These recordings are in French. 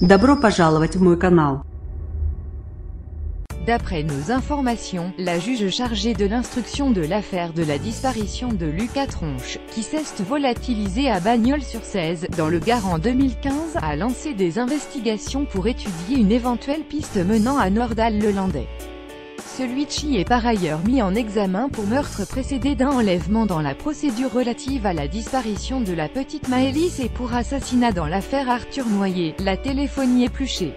Добро пожаловать в мой канал. D'après nos informations, la juge chargée de l'instruction de l'affaire de la disparition de Lucas Tronche, qui s'est volatilisé à Bagnols-sur-Cèze, dans le Gard en 2015, a lancé des investigations pour étudier une éventuelle piste menant à Nordal-le-Landais. Celui-ci est par ailleurs mis en examen pour meurtre précédé d'un enlèvement dans la procédure relative à la disparition de la petite Maëlys et pour assassinat dans l'affaire Arthur Noyer, la téléphonie épluchée.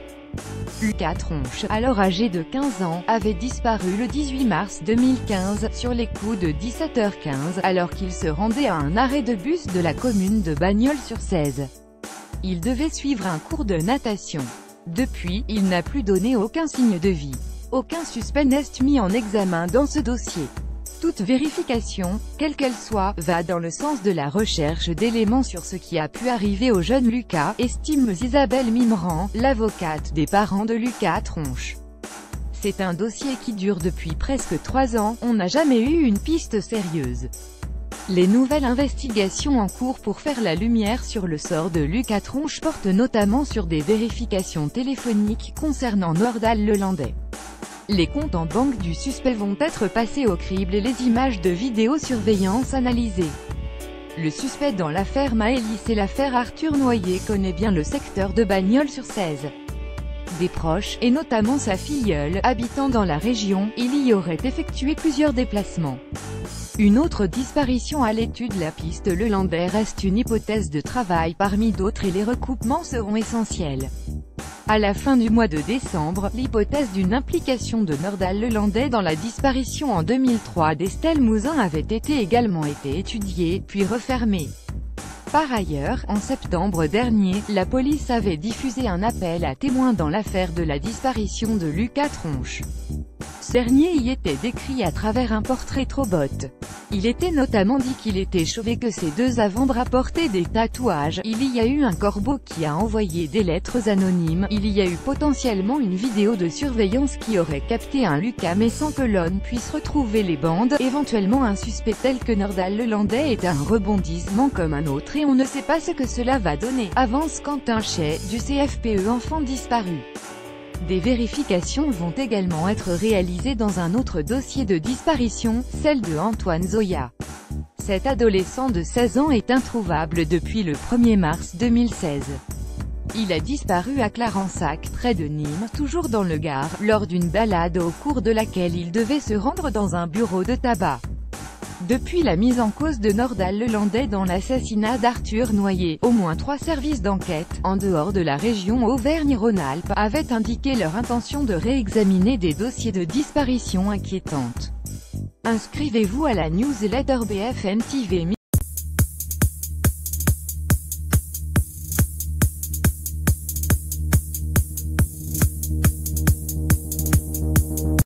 Lucas Tronche, alors âgé de 15 ans, avait disparu le 18 mars 2015, sur les coups de 17h15, alors qu'il se rendait à un arrêt de bus de la commune de Bagnols-sur-Cèze. Il devait suivre un cours de natation. Depuis, il n'a plus donné aucun signe de vie. Aucun suspect n'est mis en examen dans ce dossier. Toute vérification, quelle qu'elle soit, va dans le sens de la recherche d'éléments sur ce qui a pu arriver au jeune Lucas, estime Isabelle Mimran, l'avocate des parents de Lucas Tronche. C'est un dossier qui dure depuis presque 3 ans, on n'a jamais eu une piste sérieuse. Les nouvelles investigations en cours pour faire la lumière sur le sort de Lucas Tronche portent notamment sur des vérifications téléphoniques concernant Nordal-le-Landais. Les comptes en banque du suspect vont être passés au crible et les images de vidéosurveillance analysées. Le suspect dans l'affaire Maëlys et l'affaire Arthur Noyer connaît bien le secteur de Bagnols-sur-Cèze. Des proches, et notamment sa filleule, habitant dans la région, il y aurait effectué plusieurs déplacements. Une autre disparition à l'étude. La piste Le Landais reste une hypothèse de travail parmi d'autres et les recoupements seront essentiels. À la fin du mois de décembre, l'hypothèse d'une implication de Nordal-le-Landais dans la disparition en 2003 d'Estelle Mouzin avait également été étudiée, puis refermée. Par ailleurs, en septembre dernier, la police avait diffusé un appel à témoins dans l'affaire de la disparition de Lucas Tronche. Ce dernier y était décrit à travers un portrait robot. Il était notamment dit qu'il était chauve et que ses 2 avant-bras portaient des tatouages. Il y a eu un corbeau qui a envoyé des lettres anonymes. Il y a eu potentiellement une vidéo de surveillance qui aurait capté un Lucas mais sans que l'on puisse retrouver les bandes. Éventuellement un suspect tel que Nordal-le-Landais est un rebondissement comme un autre et on ne sait pas ce que cela va donner, avance Quentin Chay, du CFPE Enfants disparus. Des vérifications vont également être réalisées dans un autre dossier de disparition, celle de Antoine Zoya. Cet adolescent de 16 ans est introuvable depuis le 1er mars 2016. Il a disparu à Clarensac, près de Nîmes, toujours dans le Gard, lors d'une balade au cours de laquelle il devait se rendre dans un bureau de tabac. Depuis la mise en cause de Nordal-le-Landais dans l'assassinat d'Arthur Noyer, au moins 3 services d'enquête, en dehors de la région Auvergne-Rhône-Alpes, avaient indiqué leur intention de réexaminer des dossiers de disparition inquiétantes. Inscrivez-vous à la newsletter BFM TV.